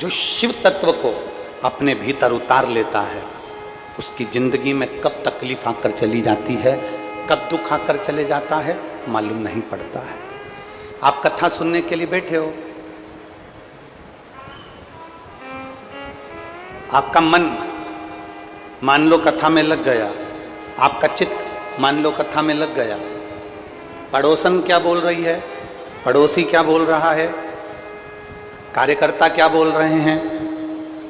जो शिव तत्व को अपने भीतर उतार लेता है उसकी जिंदगी में कब तकलीफ आकर चली जाती है, कब दुख आकर चले जाता है मालूम नहीं पड़ता है। आप कथा सुनने के लिए बैठे हो, आपका मन मान लो कथा में लग गया, आपका चित्त मान लो कथा में लग गया। पड़ोसन क्या बोल रही है, पड़ोसी क्या बोल रहा है, कार्यकर्ता क्या बोल रहे हैं,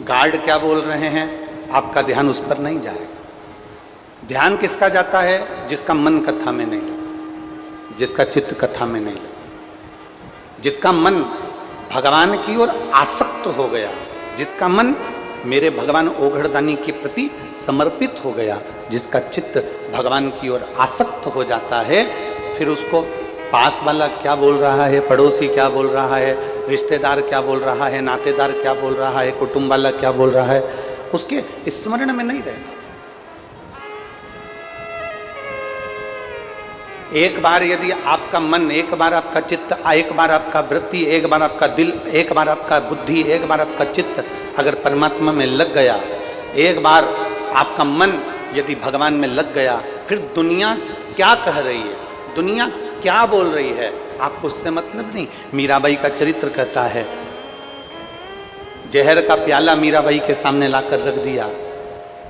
गार्ड क्या बोल रहे हैं, आपका ध्यान उस पर नहीं जाएगा। ध्यान किसका जाता है? जिसका मन कथा में नहीं लगा, जिसका चित्त कथा में नहीं लगा, जिसका मन भगवान की ओर आसक्त हो गया, जिसका मन मेरे भगवान ओघड़दानी के प्रति समर्पित हो गया, जिसका चित्त भगवान की ओर आसक्त हो जाता है, फिर उसको पास वाला क्या बोल रहा है, पड़ोसी क्या बोल रहा है, रिश्तेदार क्या बोल रहा है, नातेदार क्या बोल रहा है, कुटुंब वाला क्या बोल रहा है, उसके स्मरण में नहीं रहता। एक बार यदि आपका मन, एक बार आपका चित्त, एक बार आपका वृत्ति, एक बार आपका दिल, एक बार आपका बुद्धि, एक बार आपका चित्त अगर परमात्मा में लग गया, एक बार आपका मन यदि भगवान में लग गया, फिर दुनिया क्या कह रही है, दुनिया क्या बोल रही है, आपको उससे मतलब नहीं। मीराबाई का चरित्र कहता है, जहर का प्याला मीराबाई के सामने लाकर रख दिया,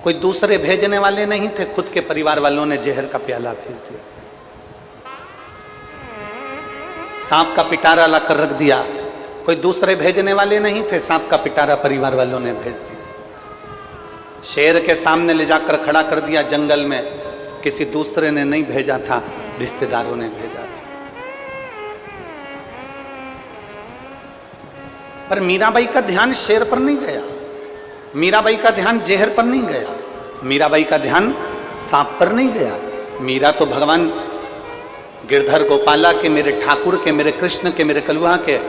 कोई दूसरे भेजने वाले नहीं थे, खुद के परिवार वालों ने जहर का प्याला भेज दिया। सांप का पिटारा लाकर रख दिया, कोई दूसरे भेजने वाले नहीं थे, सांप का पिटारा परिवार वालों ने भेज दिया। शेर के सामने ले जाकर खड़ा कर दिया जंगल में, किसी दूसरे ने नहीं भेजा था, रिश्तेदारों ने भेजा था। पर मीराबाई का ध्यान शेर पर नहीं गया, मीराबाई का ध्यान जहर पर नहीं गया, मीराबाई का ध्यान सांप पर नहीं गया। मीरा तो भगवान गिरधर गोपाला के, मेरे ठाकुर के, मेरे कृष्ण के, मेरे कलुआ के,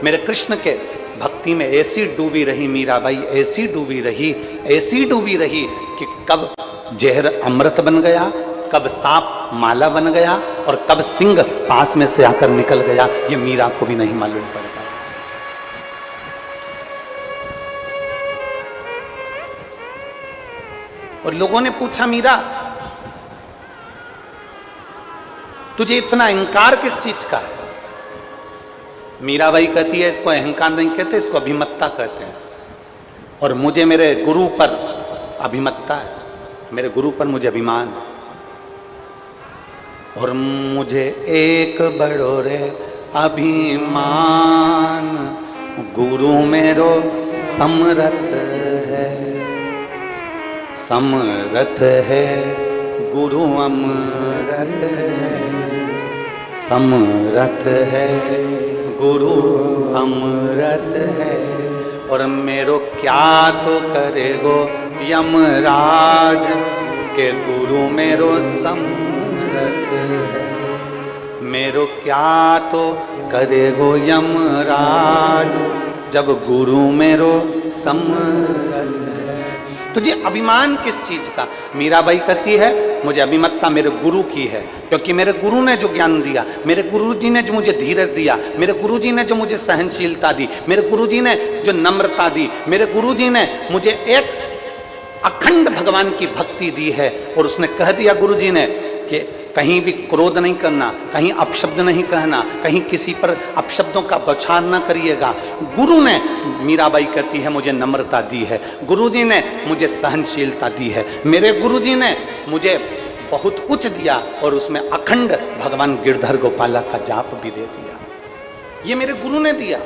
मेरे कृष्ण के भक्ति में ऐसी डूबी रही मीराबाई, ऐसी डूबी रही, ऐसी डूबी रही कि कब जहर अमृत बन गया, कब सांप माला बन गया और कब सिंह पास में से आकर निकल गया, ये मीरा को भी नहीं मालूम पड़ता। और लोगों ने पूछा, मीरा तुझे इतना अहंकार किस चीज का है? मीराबाई कहती है, इसको अहंकार नहीं कहते, इसको अभिमत्ता कहते हैं। और मुझे मेरे गुरु पर अभिमत्ता है, मेरे गुरु पर मुझे अभिमान है। और मुझे एक बड़ो रे अभिमान, गुरु मेरो समरथ है, समरथ है गुरु अमरथ है, समरथ है गुरु अमरत है। और मेरो क्या तो करेगो यमराज के गुरु मेरो समरथ है, मेरो क्या तो करेगो यमराज जब गुरु मेरो समरथ है। तुझे अभिमान किस चीज का? मीराबाई कहती है, मुझे अभिमत्ता मेरे गुरु की है, क्योंकि मेरे गुरु ने जो ज्ञान दिया, मेरे गुरुजी ने जो मुझे धीरज दिया, मेरे गुरुजी ने जो मुझे सहनशीलता दी, मेरे गुरुजी ने जो नम्रता दी, मेरे गुरुजी ने मुझे एक अखंड भगवान की भक्ति दी है। और उसने कह दिया गुरुजी ने कि कहीं भी क्रोध नहीं करना, कहीं अपशब्द नहीं कहना, कहीं किसी पर अपशब्दों का बौछार न करिएगा। गुरु ने, मीराबाई कहती है, मुझे नम्रता दी है, गुरुजी ने मुझे सहनशीलता दी है, मेरे गुरुजी ने मुझे बहुत कुछ दिया और उसमें अखंड भगवान गिरधर गोपाला का जाप भी दे दिया। ये मेरे गुरु ने दिया।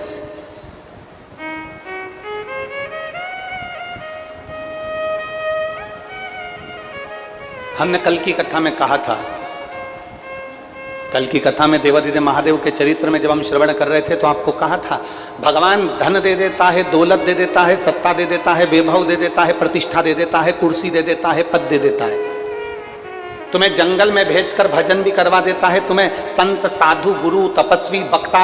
हमने कल की कथा में कहा था, कल की कथा में देवादिदेव महादेव के चरित्र में जब हम श्रवण कर रहे थे तो आपको कहा था, भगवान धन दे देता है, दौलत दे देता है, सत्ता दे देता है, वैभव दे देता है, प्रतिष्ठा दे देता है, कुर्सी दे देता है, पद दे देता है, तुम्हें जंगल में भेजकर भजन भी करवा देता है, तुम्हें संत साधु गुरु तपस्वी वक्ता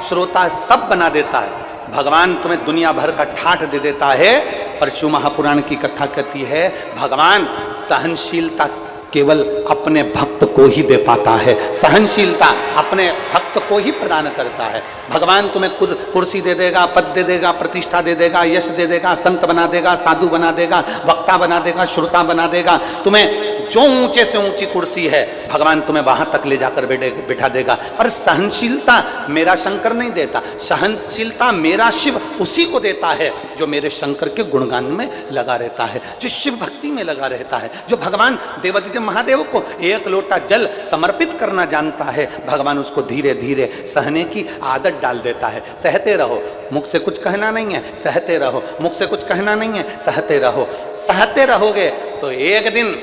श्रोता सब बना देता है। भगवान तुम्हें दुनिया भर का ठाठ दे देता है। पर शिव महापुराण की कथा कहती है, भगवान सहनशीलता केवल अपने भक्त को ही दे पाता है। सहनशीलता अपने भक्त को ही प्रदान करता है। भगवान तुम्हें खुद कुर्सी दे देगा, पद दे देगा, प्रतिष्ठा दे देगा, यश दे देगा, संत बना देगा, साधु बना देगा, वक्ता बना देगा, श्रोता बना देगा। तुम्हें जो ऊंचे से ऊंची कुर्सी है भगवान तुम्हें वहां तक ले जाकर बिठा देगा। पर सहनशीलता मेरा शंकर नहीं देता, सहनशीलता मेरा शिव उसी को देता है जो मेरे शंकर के गुणगान में लगा रहता है, जो शिव भक्ति में लगा रहता है, जो भगवान देवादिदेव महादेव को एक लोटा जल समर्पित करना जानता है। भगवान उसको धीरे धीरे सहने की आदत डाल देता है। सहते रहो, मुख से कुछ कहना नहीं है, सहते रहो, मुख से कुछ कहना नहीं है, सहते रहो। सहते रहोगे तो एक दिन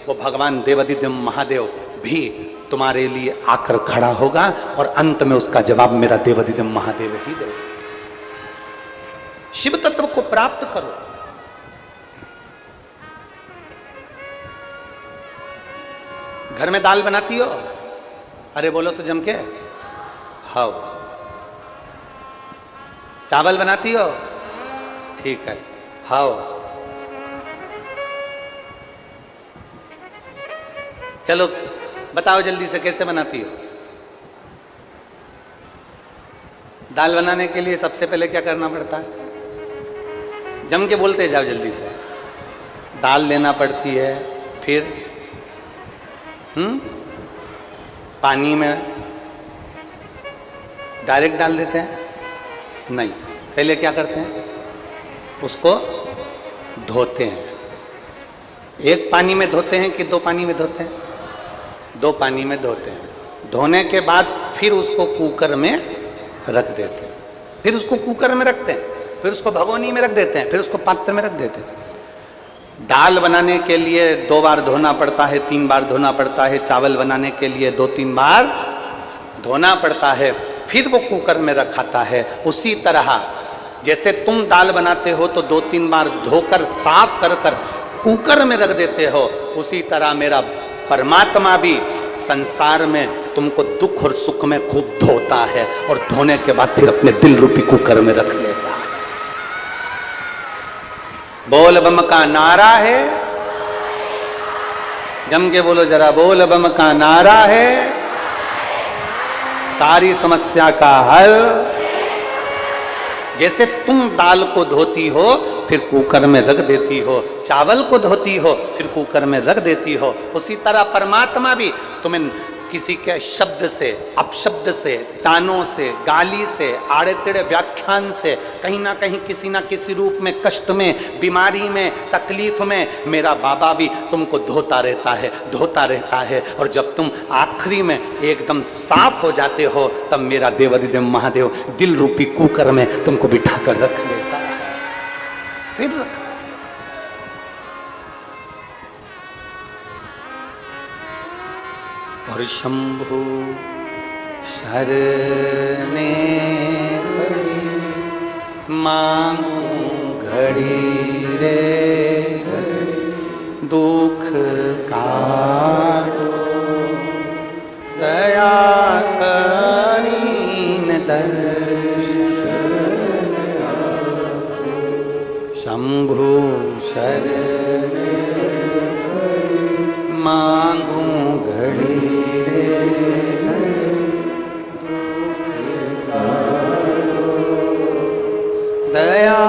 वो भगवान देवादिदेव महादेव भी तुम्हारे लिए आकर खड़ा होगा और अंत में उसका जवाब मेरा देवादिदेव महादेव ही देगा। शिव तत्व को प्राप्त करो। घर में दाल बनाती हो? अरे बोलो तो जम के। हाँ। चावल बनाती हो? ठीक है। हाँ। चलो बताओ जल्दी से कैसे बनाती हो? दाल बनाने के लिए सबसे पहले क्या करना पड़ता है? जम के बोलते जाओ जल्दी से। दाल लेना पड़ती है, फिर पानी में डायरेक्ट डाल देते हैं? नहीं, पहले क्या करते हैं? उसको धोते हैं। एक पानी में धोते हैं कि दो पानी में धोते हैं? दो पानी में धोते हैं। धोने के बाद फिर उसको कुकर में रख देते हैं, फिर उसको कुकर में रखते हैं, फिर उसको भगोनी में रख देते हैं, फिर उसको पात्र में रख देते हैं। दाल बनाने के लिए 2 बार धोना पड़ता है, 3 बार धोना पड़ता है। चावल बनाने के लिए 2-3 बार धोना पड़ता है, फिर वो कुकर में रखाता है। उसी तरह जैसे तुम दाल बनाते हो तो 2-3 बार धोकर साफ कर कर कुकर में रख देते हो, उसी तरह मेरा परमात्मा भी संसार में तुमको दुख और सुख में खूब धोता है और धोने के बाद फिर अपने दिल रूपी कुकर में रख लेता है। बोल बम का नारा है, जम के बोलो जरा, बोल बम का नारा है, सारी समस्या का हल। जैसे तुम दाल को धोती हो फिर कुकर में रख देती हो, चावल को धोती हो फिर कुकर में रख देती हो, उसी तरह परमात्मा भी तुम्हें किसी के शब्द से, अपशब्द से, तानों से, गाली से, आड़े टेढ़े व्याख्यान से, कहीं ना कहीं किसी ना किसी रूप में, कष्ट में, बीमारी में, तकलीफ में मेरा बाबा भी तुमको धोता रहता है, धोता रहता है। और जब तुम आखिरी में एकदम साफ हो जाते हो तब मेरा देवादिदेव महादेव दिल रूपी कुकर में तुमको बिठा कर रख लेता है, फिर रख। और शंभु शरणे पड़ी मांगू घड़ी रे घड़ी, दुख काटो दया करीन दर्शन। शंभु शरणे मांगू घड़ी रे घड़ी, दया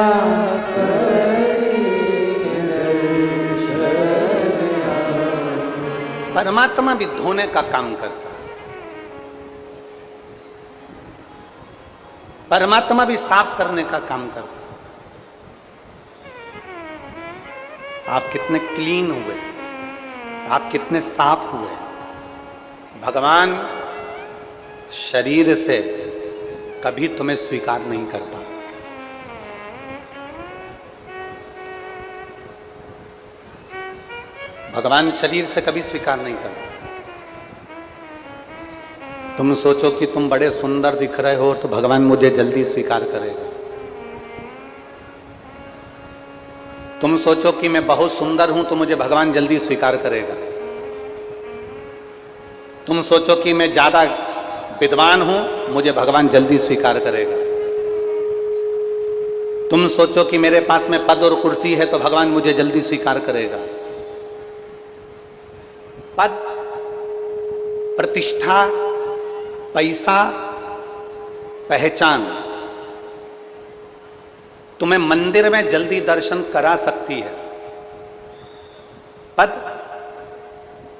परमात्मा भी धोने का काम करता है, परमात्मा भी साफ करने का काम करता है। आप कितने क्लीन हुए, आप कितने साफ हुए। भगवान शरीर से कभी तुम्हें स्वीकार नहीं करता। भगवान शरीर से कभी स्वीकार नहीं करता। तुम सोचो कि तुम बड़े सुंदर दिख रहे हो तो भगवान मुझे जल्दी स्वीकार करेगा। तुम सोचो कि मैं बहुत सुंदर हूं तो मुझे भगवान जल्दी स्वीकार करेगा। तुम सोचो कि मैं ज्यादा विद्वान हूं, मुझे भगवान जल्दी स्वीकार करेगा। तुम सोचो कि मेरे पास में पद और कुर्सी है तो भगवान मुझे जल्दी स्वीकार करेगा। पद, प्रतिष्ठा, पैसा, पहचान तुम्हें मंदिर में जल्दी दर्शन करा सकती है। पद,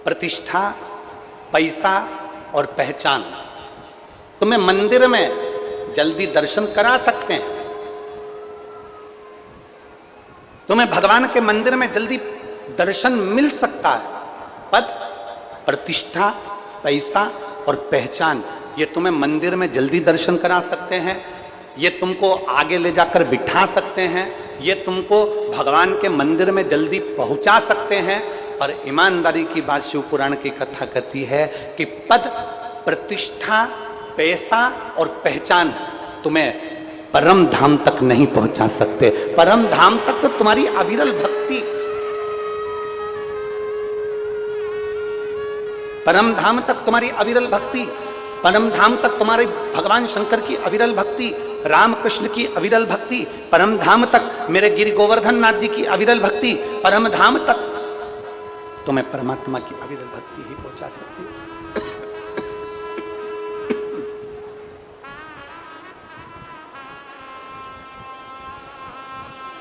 प्रतिष्ठा, पैसा और पहचान तुम्हें मंदिर में जल्दी दर्शन करा सकते हैं। तुम्हें भगवान के मंदिर में जल्दी दर्शन मिल सकता है। पद, प्रतिष्ठा, पैसा और पहचान ये तुम्हें मंदिर में जल्दी दर्शन करा सकते हैं। ये तुमको आगे ले जाकर बिठा सकते हैं। ये तुमको भगवान के मंदिर में जल्दी पहुंचा सकते हैं। और ईमानदारी की बात शिव पुराण की कथा कहती है कि पद, प्रतिष्ठा, पैसा और पहचान तुम्हें परम धाम तक नहीं पहुंचा सकते। परम धाम तक तो तुम्हारी अविरल भक्ति, परम धाम तक तुम्हारी अविरल भक्ति, परम धाम तक तुम्हारे भगवान शंकर की अविरल भक्ति, रामकृष्ण की अविरल भक्ति, परम धाम तक मेरे गिरि गोवर्धन नाथ जी की अविरल भक्ति, परम धाम तक तुम्हें परमात्मा की अविरल भक्ति ही पहुंचा सकती है।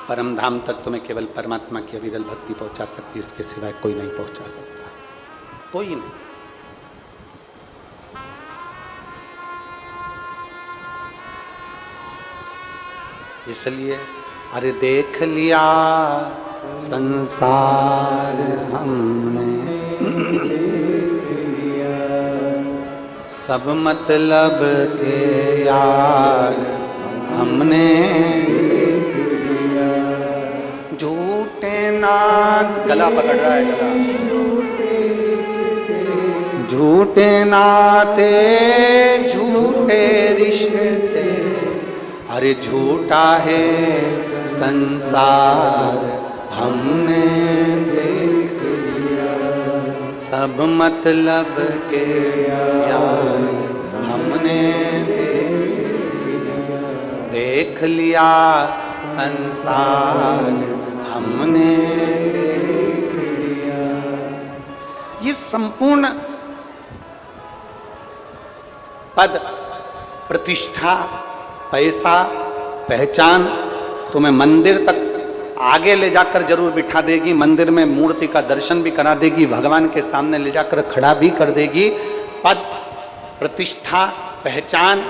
परम धाम तक तुम्हें केवल परमात्मा की अविरल भक्ति पहुंचा सकती है, इसके सिवाय कोई नहीं पहुंचा सकता, कोई नहीं। इसलिए अरे देख लिया संसार हमने, सब मतलब के यार हमने, झूठे नाथ, गला पकड़ रहा है गला, झूठे नाते झूठे रिश्ते, अरे झूठा है संसार हमने देख लिया, सब मतलब के यार हमने देख लिया, संसार हमने देख लिया। ये संपूर्ण पद, प्रतिष्ठा, पैसा, पहचान तुम्हें मंदिर तक आगे ले जाकर जरूर बिठा देगी, मंदिर में मूर्ति का दर्शन भी करा देगी, भगवान के सामने ले जाकर खड़ा भी कर देगी। पद, प्रतिष्ठा, पहचान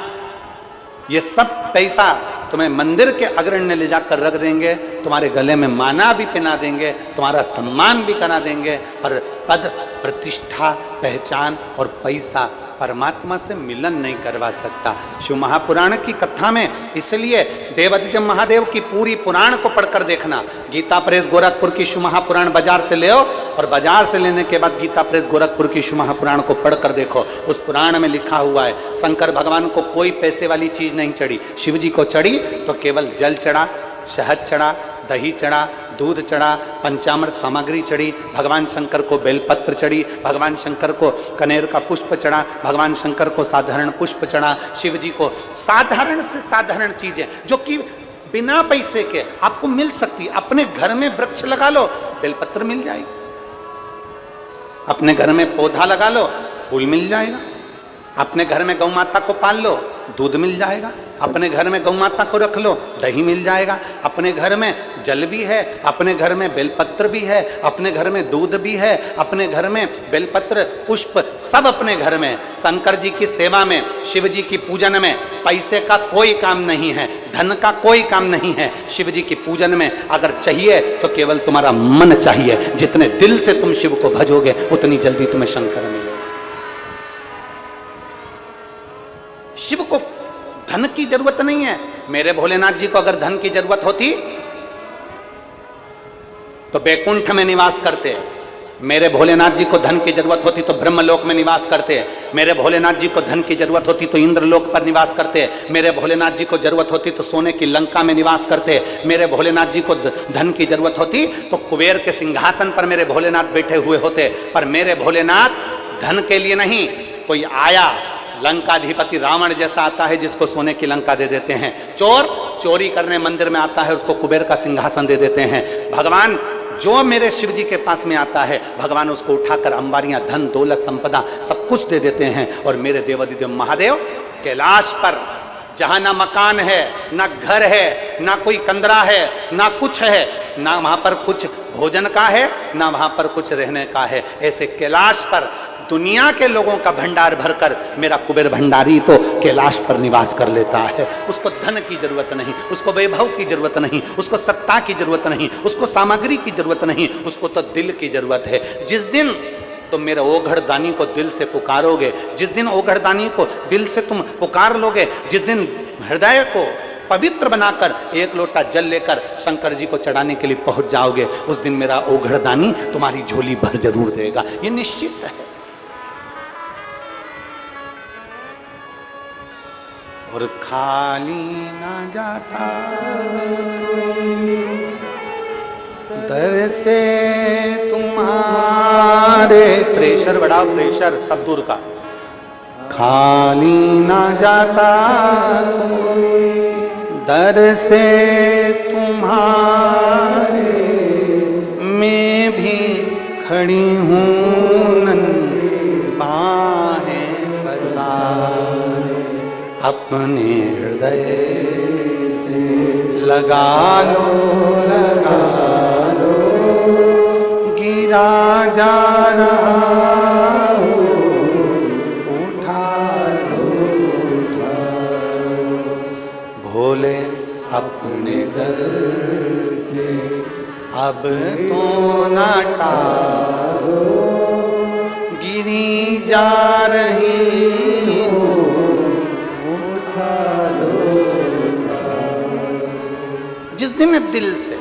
ये सब पैसा तुम्हें मंदिर के अग्रण्य ले जाकर रख देंगे, तुम्हारे गले में माला भी पहना देंगे, तुम्हारा सम्मान भी करा देंगे। पर पद, प्रतिष्ठा, पहचान और पैसा परमात्मा से मिलन नहीं करवा सकता। शिव महापुराण की कथा में इसलिए देवादिदेव महादेव की पूरी पुराण को पढ़कर देखना। गीता प्रेस गोरखपुर की शिव महापुराण बाजार से ले आओ और बाजार से लेने के बाद गीता प्रेस गोरखपुर की शिव महापुराण को पढ़कर देखो। उस पुराण में लिखा हुआ है शंकर भगवान को कोई पैसे वाली चीज नहीं चढ़ी, शिव जी को चढ़ी तो केवल जल चढ़ा, शहद चढ़ा, दही चढ़ा, दूध चढ़ा, पंचामृत सामग्री चढ़ी, भगवान शंकर को बेलपत्र चढ़ी, भगवान शंकर को कनेर का पुष्प चढ़ा, भगवान शंकर को साधारण पुष्प चढ़ा। शिव जी को साधारण से साधारण चीजें जो कि बिना पैसे के आपको मिल सकती। अपने घर में वृक्ष लगा लो, बेलपत्र मिल जाएगी। अपने घर में पौधा लगा लो, फूल मिल जाएगा। अपने घर में गौ माता को पाल लो, दूध मिल जाएगा। अपने घर में गौ माता को रख लो, दही मिल जाएगा। अपने घर में जल भी है, अपने घर में बेलपत्र भी है, अपने घर में दूध भी है, अपने घर में बेलपत्र पुष्प सब अपने घर में। शंकर जी की सेवा में, शिव जी की पूजन में पैसे का कोई काम नहीं है, धन का कोई काम नहीं है। शिव जी की पूजन में अगर चाहिए तो केवल तुम्हारा मन चाहिए। जितने दिल से तुम शिव को भजोगे उतनी जल्दी तुम्हें शंकर मिलेगा। शिव को धन की जरूरत नहीं है। मेरे भोलेनाथ जी को अगर धन की जरूरत होती तो बैकुंठ में निवास करते। मेरे भोलेनाथ जी को धन की जरूरत होती तो ब्रह्मलोक में निवास करते। मेरे भोलेनाथ जी को धन की जरूरत होती तो इंद्रलोक पर निवास करते। मेरे भोलेनाथ जी को जरूरत होती तो सोने की लंका में निवास करते। मेरे भोलेनाथ जी को धन की जरूरत होती तो कुबेर के सिंहासन पर मेरे भोलेनाथ बैठे हुए होते। पर मेरे भोलेनाथ धन के लिए नहीं, कोई आया लंकाधिपति रावण जैसा आता है जिसको सोने की लंका दे देते हैं। चोर चोरी करने मंदिर में आता है, उसको कुबेर का सिंहासन दे देते हैं। भगवान जो मेरे शिव जी के पास में आता है, भगवान उसको उठाकर अंबारियां, धन, दौलत, संपदा सब कुछ दे देते हैं। और मेरे देवादिदेव महादेव कैलाश पर जहां ना मकान है, ना घर है, ना कोई कंदरा है, ना कुछ है, ना वहां पर कुछ भोजन का है, ना वहां पर कुछ रहने का है, ऐसे कैलाश पर दुनिया के लोगों का भंडार भरकर मेरा कुबेर भंडारी तो कैलाश पर निवास कर लेता है। उसको धन की जरूरत नहीं, उसको वैभव की जरूरत नहीं, उसको सत्ता की जरूरत नहीं, उसको सामग्री की जरूरत नहीं, उसको तो दिल की जरूरत है। जिस दिन तुम मेरे ओघड़दानी को दिल से पुकारोगे, जिस दिन ओघड़दानी को दिल से तुम पुकार लोगे, जिस दिन हृदय को पवित्र बनाकर एक लोटा जल लेकर शंकर जी को चढ़ाने के लिए पहुंच जाओगे, उस दिन मेरा ओघड़दानी तुम्हारी झोली भर जरूर देगा, ये निश्चित है। और खाली ना जाता दर से तुम्हारे, प्रेशर बढ़ाओ, प्रेशर सब दूर का। खाली ना जाता दर से तुम्हारे, मैं भी खड़ी हूँ नन्ही बाहें पसारे, अपने हृदय से लगा लो, लगा लो, गिरा जा रहा हूँ, उठा लो, उठा लो, भोले अपने दर से अब तो ना टालो, गिरी जा रही हूँ, जिस दिन दिल से,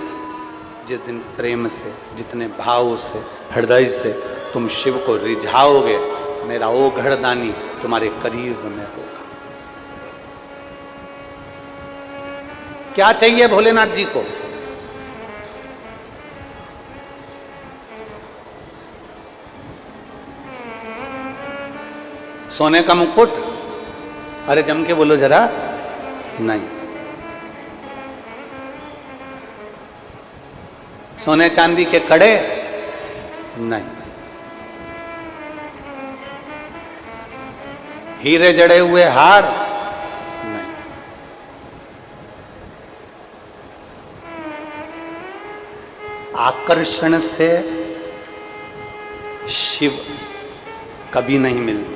जिस दिन प्रेम से, जितने भाव से, हृदय से तुम शिव को रिझाओगे, मेरा ओघड़दानी तुम्हारे करीब में होगा। क्या चाहिए भोलेनाथ जी को? सोने का मुकुट? अरे जम के बोलो जरा। नहीं। सोने चांदी के कड़े? नहीं। हीरे जड़े हुए हार? नहीं। आकर्षण से शिव कभी नहीं मिलते।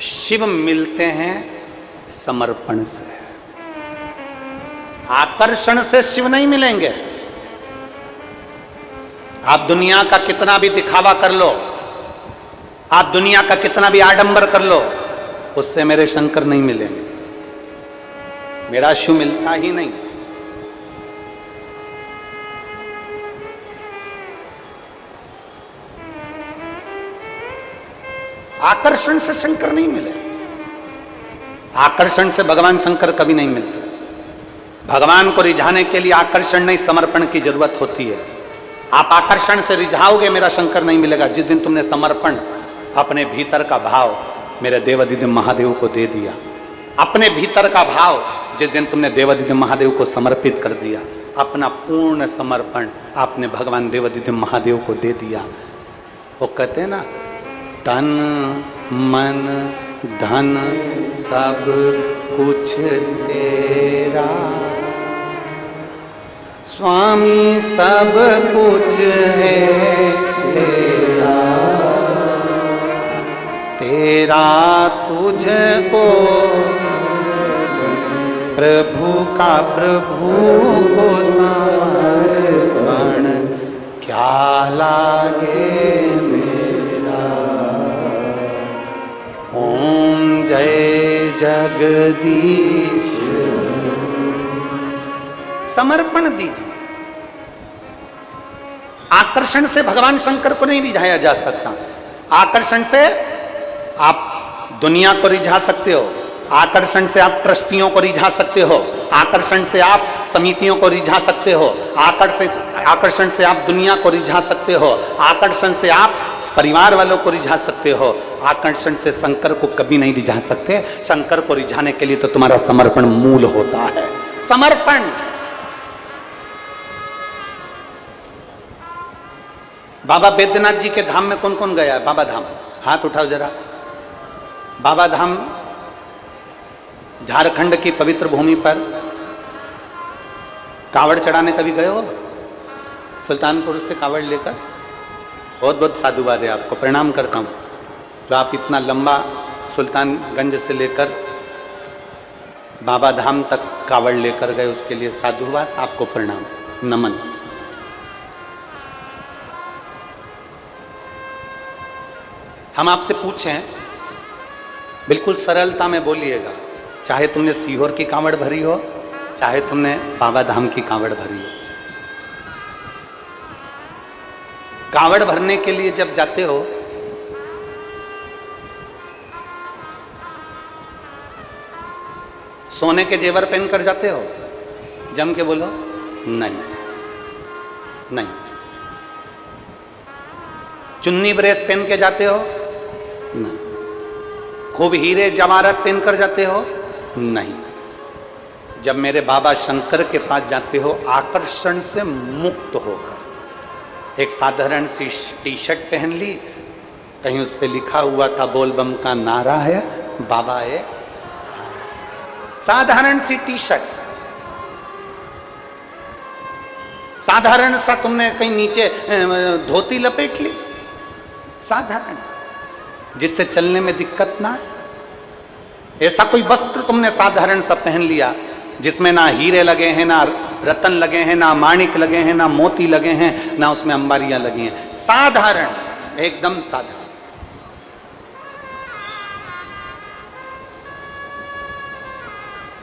शिव मिलते हैं समर्पण से। आकर्षण से शिव नहीं मिलेंगे। आप दुनिया का कितना भी दिखावा कर लो, आप दुनिया का कितना भी आडंबर कर लो, उससे मेरे शंकर नहीं मिलेंगे, मेरा शिव मिलता ही नहीं। आकर्षण से शंकर नहीं मिले। आकर्षण से भगवान शंकर कभी नहीं मिलते। भगवान को रिझाने के लिए आकर्षण नहीं, समर्पण की जरूरत होती है। आप आकर्षण से रिझाओगे, मेरा शंकर नहीं मिलेगा। जिस दिन तुमने समर्पण, अपने भीतर का भाव मेरे देवादिदेव महादेव को दे दिया, अपने भीतर का भाव जिस दिन तुमने देवादिदेव महादेव को समर्पित कर दिया, अपना पूर्ण समर्पण आपने भगवान देवादिदेव महादेव को दे दिया, वो कहते हैं ना, तन मन धन सब कुछ तेरा, स्वामी सब कुछ है तेरा, तेरा तुझको प्रभु का प्रभु को समर्पण क्या लागे मेरा। ओम जय जगदीश। समर्पण दीजिए। आकर्षण से भगवान शंकर को नहीं रिझाया जा सकता। आकर्षण से आप दुनिया को रिझा सकते हो, आकर्षण से आप ट्रस्टियों को रिझा सकते हो, आकर्षण से आप समितियों को रिझा सकते हो, आकर्षण से आप दुनिया को रिझा सकते हो, आकर्षण से आप परिवार वालों को रिझा सकते हो। आकर्षण से शंकर को कभी नहीं रिझा सकते। शंकर को रिझाने के लिए तो तुम्हारा समर्पण मूल होता है। समर्पण। बाबा बैद्यनाथ जी के धाम में कौन कौन गया है? बाबा धाम हाथ उठाओ जरा। बाबा धाम झारखंड की पवित्र भूमि पर कावड़ चढ़ाने कभी गए हो? सुल्तानपुर से कावड़ लेकर? बहुत बहुत साधुवाद है, आपको प्रणाम करता हूँ। जो आप इतना लंबा सुल्तानगंज से लेकर बाबा धाम तक कावड़ लेकर गए, उसके लिए साधुवाद, आपको प्रणाम, नमन। हम आपसे पूछें, बिल्कुल सरलता में बोलिएगा, चाहे तुमने सीहोर की कांवड़ भरी हो, चाहे तुमने बाबा धाम की कांवड़ भरी हो, कांवड़ भरने के लिए जब जाते हो सोने के जेवर पहनकर जाते हो? जम के बोलो। नहीं नहीं। चुन्नी ब्रेस पहन के जाते हो? नहीं। खूब हीरे जवाहरात पहनकर जाते हो? नहीं। जब मेरे बाबा शंकर के पास जाते हो आकर्षण से मुक्त होकर, एक साधारण सी टी शर्ट पहन ली, कहीं उस पे लिखा हुआ था बोल बम का नारा है, बाबा है, साधारण सी टी शर्ट, साधारण सा तुमने कहीं नीचे धोती लपेट ली, साधारण सा, जिससे चलने में दिक्कत ना है। ऐसा कोई वस्त्र तुमने साधारण सा पहन लिया जिसमें ना हीरे लगे हैं, ना रतन लगे हैं, ना माणिक लगे हैं, ना मोती लगे हैं, ना उसमें अंबारियां लगी हैं, साधारण, एकदम साधारण।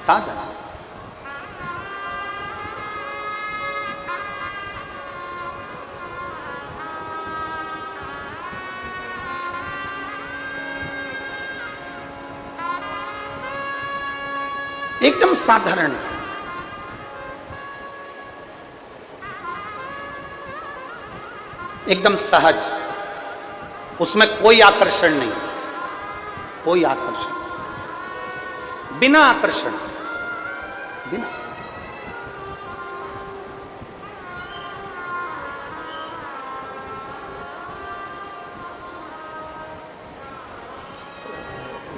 साधारण। एकदम साधारण, एकदम सहज, उसमें कोई आकर्षण नहीं, कोई आकर्षण, बिना आकर्षण, बिना।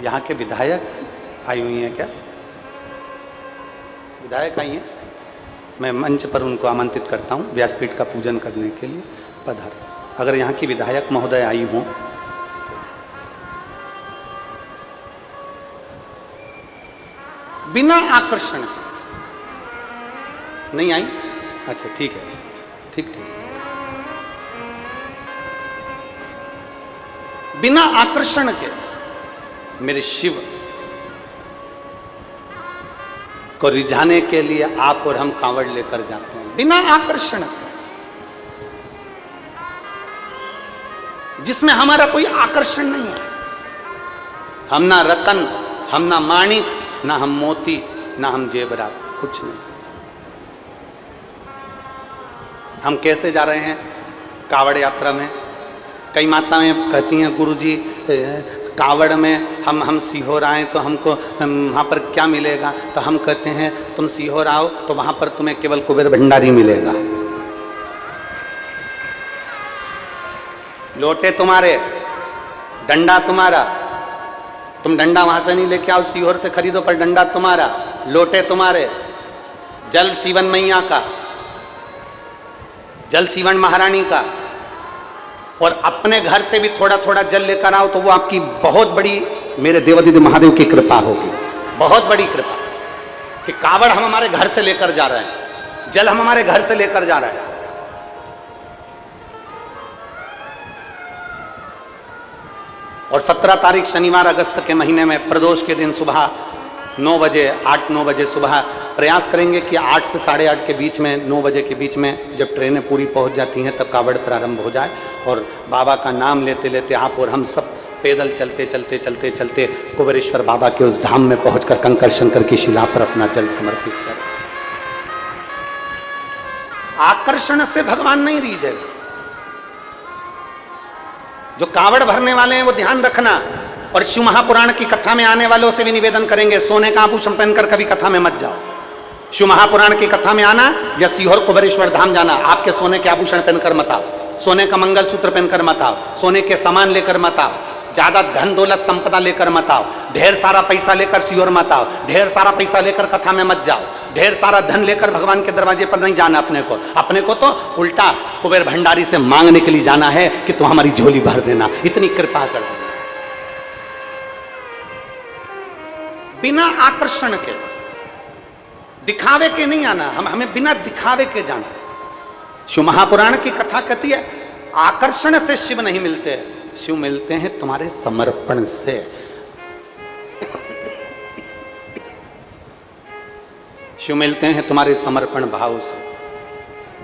यहाँ के विधायक आई हुई हैं क्या? विधायक आई हैं, मैं मंच पर उनको आमंत्रित करता हूँ व्यासपीठ का पूजन करने के लिए, पधारें। अगर यहाँ की विधायक महोदय आई हों, बिना आकर्षण के। नहीं आई? अच्छा ठीक है, ठीक ठीक। बिना आकर्षण के मेरे शिव को रिझाने के लिए आप और हम कांवड़ लेकर जाते हैं, बिना आकर्षण के, जिसमें हमारा कोई आकर्षण नहीं है। हम ना रतन, हम ना माणिक, ना हम मोती, ना हम जेवरात, कुछ नहीं। हम कैसे जा रहे हैं कांवड़ यात्रा में? कई माताएं कहती हैं गुरुजी कांवड़ में हम सीहोर आए तो हमको वहाँ पर क्या मिलेगा? तो हम कहते हैं तुम सीहोर आओ तो वहाँ पर तुम्हें केवल कुबेर भंडारी मिलेगा। लोटे तुम्हारे, डंडा तुम्हारा, तुम डंडा वहाँ से नहीं लेके आओ, सीहोर से खरीदो, पर डंडा तुम्हारा, लोटे तुम्हारे, जल सीवन मैया का, जल सीवन महारानी का, और अपने घर से भी थोड़ा थोड़ा जल लेकर आओ तो वो आपकी बहुत बड़ी, मेरे देवादिदेव महादेव की कृपा होगी, बहुत बड़ी कृपा कि कावड़ हम हमारे घर से लेकर जा रहे हैं, जल हम हमारे घर से लेकर जा रहे हैं। और 17 तारीख शनिवार अगस्त के महीने में प्रदोष के दिन सुबह 9 बजे, 8-9 बजे सुबह प्रयास करेंगे कि 8 से 8:30 के बीच में, 9 बजे के बीच में जब ट्रेनें पूरी पहुंच जाती हैं तब कावड़ प्रारंभ हो जाए, और बाबा का नाम लेते लेते आप और हम सब पैदल चलते चलते चलते चलते कुबेरेश्वर बाबा के उस धाम में पहुंचकर कंकर शंकर की शिला पर अपना जल समर्पित करें। आकर्षण से भगवान नहीं रीझेगा। जो कावड़ भरने वाले हैं वो ध्यान रखना, और शिव महापुराण की कथा में आने वालों से भी निवेदन करेंगे सोने का आभूषण पहनकर कभी कथा में मत जाओ। शिव महापुराण की कथा में आना या सीहोर कुबेरेश्वर धाम जाना, आपके सोने के आभूषण पहनकर मत आओ, सोने का मंगलसूत्र पहनकर मत आओ, सोने के सामान लेकर मत आओ। ज्यादा धन दौलत संपदा लेकर मत आओ, ढेर सारा पैसा लेकर सियोर मत आओ, ढेर सारा पैसा लेकर कथा में मत जाओ, ढेर सारा धन लेकर भगवान के दरवाजे पर नहीं जाना। अपने को तो उल्टा कुबेर भंडारी से मांगने के लिए जाना है कि तू हमारी झोली भर देना, इतनी कृपा कर देना। बिना आकर्षण के, दिखावे के नहीं आना, हमें बिना दिखावे के जाना। शिव महापुराण की कथा कहती है आकर्षण से शिव नहीं मिलते, शिव मिलते हैं तुम्हारे समर्पण से। शिव मिलते हैं तुम्हारे समर्पण भाव से।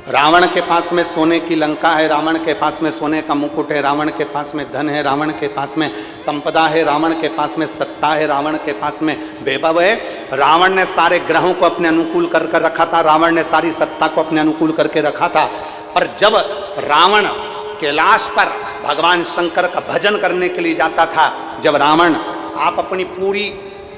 रावण के पास में सोने की लंका है, रावण के पास में सोने का मुकुट है, रावण के पास में धन है, रावण के पास में संपदा है, रावण के पास में सत्ता है, रावण के पास में वैभव है। रावण ने सारे ग्रहों को अपने अनुकूल कर रखा था, रावण ने सारी सत्ता को अपने अनुकूल करके रखा था। पर जब रावण कैलाश पर भगवान शंकर का भजन करने के लिए जाता था, जब रावण, आप अपनी पूरी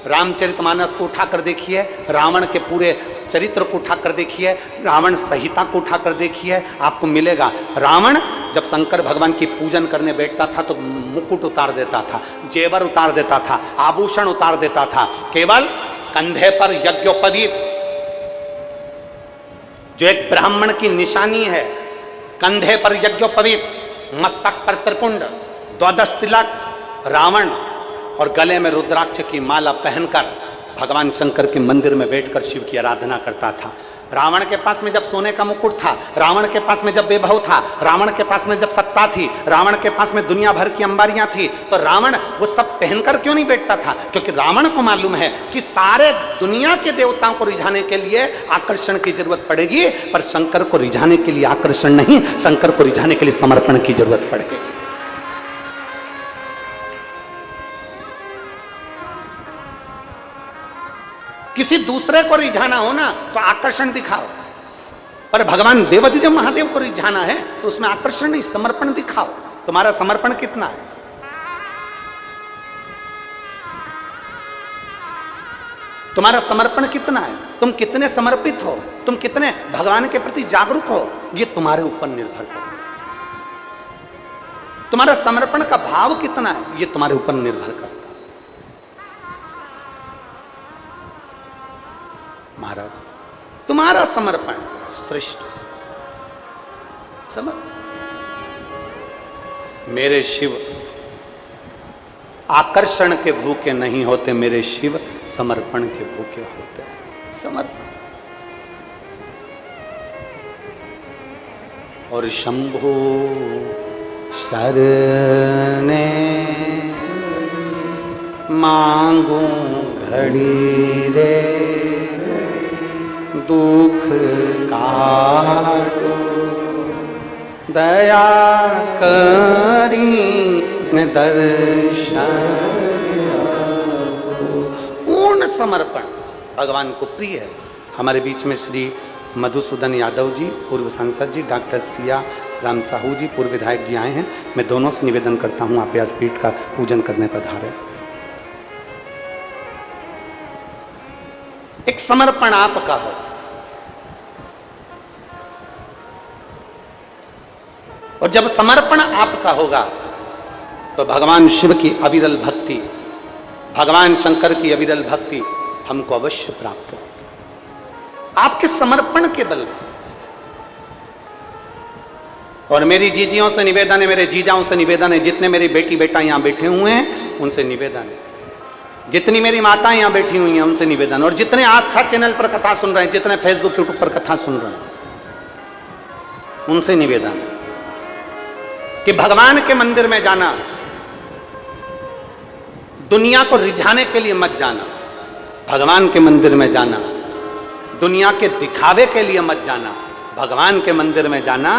रामचरितमानस को उठाकर देखिए, रावण के पूरे चरित्र को उठाकर देखिए, रावण संहिता को उठाकर देखिए, आपको मिलेगा रावण जब शंकर भगवान की पूजन करने बैठता था तो मुकुट उतार देता था, जेवर उतार देता था, आभूषण उतार देता था, केवल कंधे पर यज्ञोपवीत जो एक ब्राह्मण की निशानी है, कंधे पर यज्ञोपवीत, मस्तक पर त्रिपुंड, द्वादश तिलक रावण और गले में रुद्राक्ष की माला पहनकर भगवान शंकर के मंदिर में बैठकर शिव की आराधना करता था। रावण के पास में जब सोने का मुकुट था, रावण के पास में जब वैभव था, रावण के पास में जब सत्ता थी, रावण के पास में दुनिया भर की अंबारियां थी, तो रावण वो सब पहनकर क्यों नहीं बैठता था? क्योंकि रावण को मालूम है कि सारे दुनिया के देवताओं को रिझाने के लिए आकर्षण की जरूरत पड़ेगी, पर शंकर को रिझाने के लिए आकर्षण नहीं, शंकर को रिझाने के लिए समर्पण की जरूरत पड़ेगी। किसी दूसरे को रिझाना हो ना तो आकर्षण दिखाओ, पर भगवान देवाधिदेव महादेव को रिझाना है तो उसमें आकर्षण नहीं, समर्पण दिखाओ। तुम्हारा समर्पण कितना है? तुम्हारा समर्पण कितना है? तुम कितने समर्पित हो, तुम कितने भगवान के प्रति जागरूक हो, ये तुम्हारे ऊपर निर्भर करता है। तुम्हारा समर्पण का भाव कितना है, ये तुम्हारे ऊपर निर्भर करता है। महाराज तुम्हारा समर्पण श्रेष्ठ समर्पण। मेरे शिव आकर्षण के भूखे नहीं होते, मेरे शिव समर्पण के भूखे होते हैं। समर्पण। और शंभो शरणे मांगू घड़ी रे, दुख काटो दया करी न दर्शन। पूर्ण समर्पण भगवान को प्रिय है। हमारे बीच में श्री मधुसूदन यादव जी, पूर्व सांसद जी, डॉक्टर सिया राम साहू जी, पूर्व विधायक जी आए हैं। मैं दोनों से निवेदन करता हूं, आप व्यासपीठ का पूजन करने पधारे। एक समर्पण आपका हो, और जब समर्पण आपका होगा तो भगवान शिव की अविरल भक्ति, भगवान शंकर की अविरल भक्ति हमको अवश्य प्राप्त हो, आपके समर्पण के बल पर। और मेरी जीजियों से निवेदन है, मेरे जीजाओं से निवेदन है, जितने मेरी बेटी बेटा यहां बैठे हुए हैं उनसे निवेदन है, जितनी मेरी माताएं यहां बैठी हुई हैं उनसे निवेदन, और जितने आस्था चैनल पर कथा सुन रहे हैं, जितने फेसबुक यूट्यूब पर कथा सुन रहे हैं, उनसे निवेदन कि भगवान के मंदिर में जाना, दुनिया को रिझाने के लिए मत जाना। भगवान के मंदिर में जाना, दुनिया के दिखावे के लिए मत जाना। भगवान के मंदिर में जाना,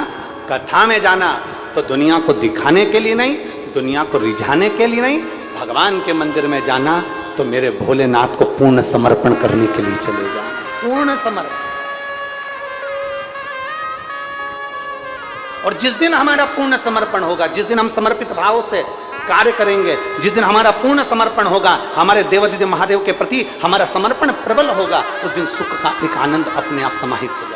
कथा में जाना तो दुनिया को दिखाने के लिए नहीं, दुनिया को रिझाने के लिए नहीं। भगवान के मंदिर में जाना तो मेरे भोलेनाथ को पूर्ण समर्पण करने के लिए चले जाना। पूर्ण समर्पण। और जिस दिन हमारा पूर्ण समर्पण होगा, जिस दिन हम समर्पित भाव से कार्य करेंगे, जिस दिन हमारा पूर्ण समर्पण होगा, हमारे देवाधिदेव महादेव के प्रति हमारा समर्पण प्रबल होगा, उस दिन सुख का एक आनंद अपने आप समाहित हो जाएगा।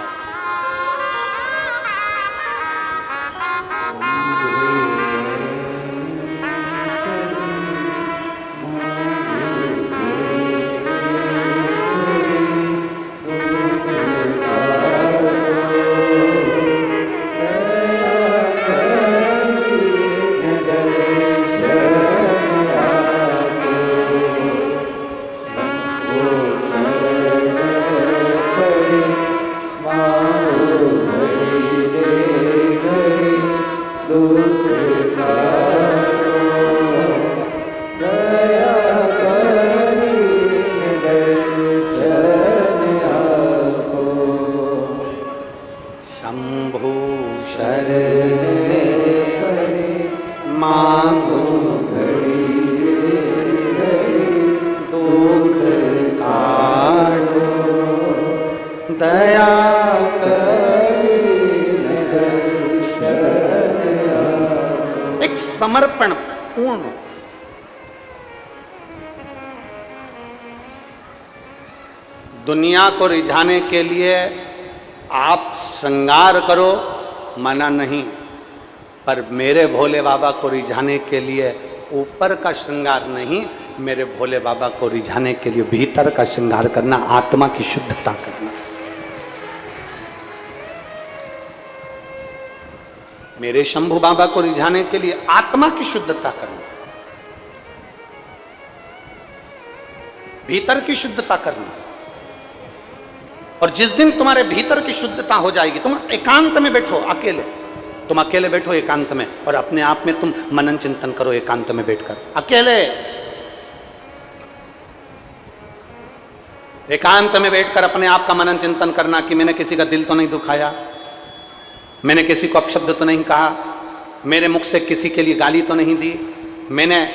शंभु शरणे मांगो दुख काटो दया एक समर्पण पूर्ण। दुनिया को रिझाने के लिए आप श्रृंगार करो, मना नहीं, पर मेरे भोले बाबा को रिझाने के लिए ऊपर का श्रृंगार नहीं, मेरे भोले बाबा को रिझाने के लिए भीतर का श्रृंगार करना, आत्मा की शुद्धता करना। मेरे शंभू बाबा को रिझाने के लिए आत्मा की शुद्धता करना, भीतर की शुद्धता करना। और जिस दिन तुम्हारे भीतर की शुद्धता हो जाएगी, तुम एकांत में बैठो, अकेले, तुम अकेले बैठो एकांत में और अपने आप में तुम मनन चिंतन करो एकांत में बैठकर, अकेले एकांत में बैठकर अपने आप का मनन चिंतन करना कि मैंने किसी का दिल तो नहीं दुखाया, मैंने किसी को अपशब्द तो नहीं कहा, मेरे मुख से किसी के लिए गाली तो नहीं दी, मैंने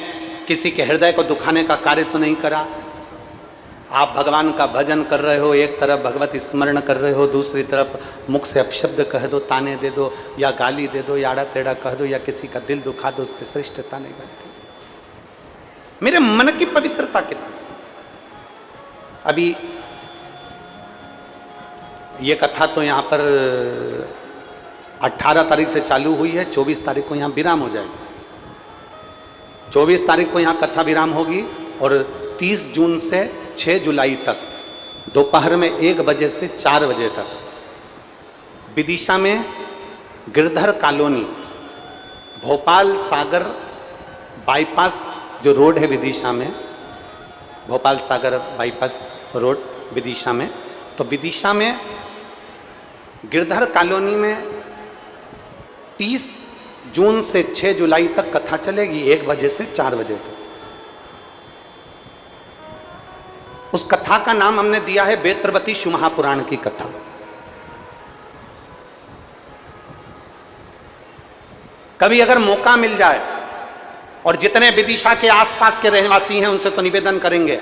किसी के हृदय को दुखाने का कार्य तो नहीं करा। आप भगवान का भजन कर रहे हो, एक तरफ भगवत स्मरण कर रहे हो, दूसरी तरफ मुख से अपशब्द कह दो, ताने दे दो या गाली दे दो या आड़ा टेढ़ा कह दो या किसी का दिल दुखा दो, उससे श्रेष्ठता नहीं बनती। मेरे मन की पवित्रता कितनी। अभी ये कथा तो यहाँ पर 18 तारीख से चालू हुई है, 24 तारीख को यहाँ विराम हो जाएगी। 24 तारीख को यहाँ कथा विराम होगी और 30 जून से 6 जुलाई तक दोपहर में 1 बजे से 4 बजे तक विदिशा में गिरधर कॉलोनी, भोपाल सागर बाईपास जो रोड है विदिशा में, भोपाल सागर बाईपास रोड विदिशा में, तो विदिशा में गिरधर कॉलोनी में 30 जून से 6 जुलाई तक कथा चलेगी, 1 बजे से 4 बजे तक। उस कथा का नाम हमने दिया है बेत्रवती शिव महापुराण की कथा। कभी अगर मौका मिल जाए और जितने विदिशा के आसपास के रहवासी हैं उनसे तो निवेदन करेंगे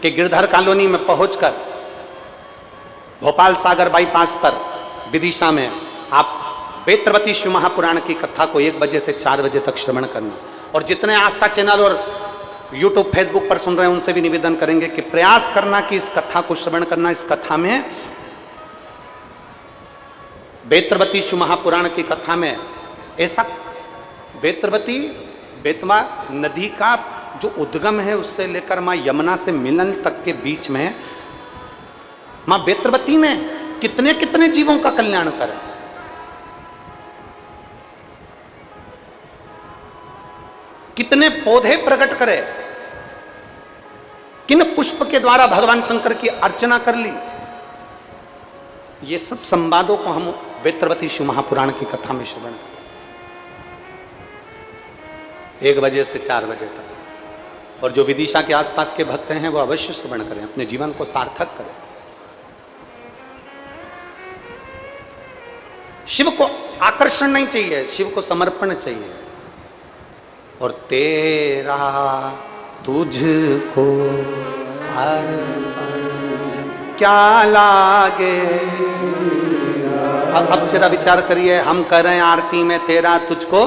कि गिरधर कॉलोनी में पहुंचकर भोपाल सागर बाईपास पर विदिशा में आप बेत्रवती शिव महापुराण की कथा को 1 बजे से 4 बजे तक श्रवण करना। और जितने आस्था चैनल और यूट्यूब फेसबुक पर सुन रहे हैं उनसे भी निवेदन करेंगे कि प्रयास करना कि इस कथा को श्रवण करना। इस कथा में, बेत्रवती शिव महापुराण की कथा में ऐसा बेत्रवती, बेतवा नदी का जो उद्गम है उससे लेकर मां यमुना से मिलन तक के बीच में मां बेत्रवती ने कितने कितने जीवों का कल्याण करा। कितने पौधे प्रकट करे, किन पुष्प के द्वारा भगवान शंकर की अर्चना कर ली। ये सब संवादों को हम बेत्रवती शिव महापुराण की कथा में श्रवण 1 बजे से 4 बजे तक। और जो विदिशा के आसपास के भक्त हैं वो अवश्य श्रवण करें, अपने जीवन को सार्थक करें। शिव को आकर्षण नहीं चाहिए, शिव को समर्पण चाहिए। और तेरा तुझको क्या लागे। अब जरा विचार करिए, हम कर रहे हैं आरती में तेरा तुझको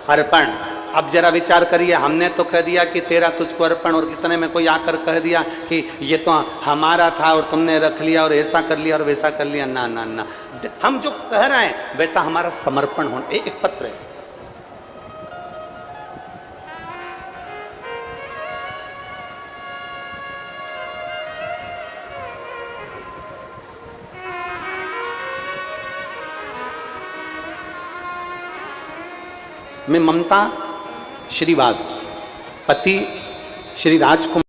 अर्पण। अब जरा विचार करिए, हमने तो कह दिया कि तेरा तुझको अर्पण और कितने में कोई आकर कह दिया कि ये तो हमारा था और तुमने रख लिया और ऐसा कर लिया और वैसा कर लिया। ना ना ना, हम जो कह रहे हैं वैसा हमारा समर्पण होना। एक पत्र है, मैं ममता श्रीवास, पति श्री राजकुमार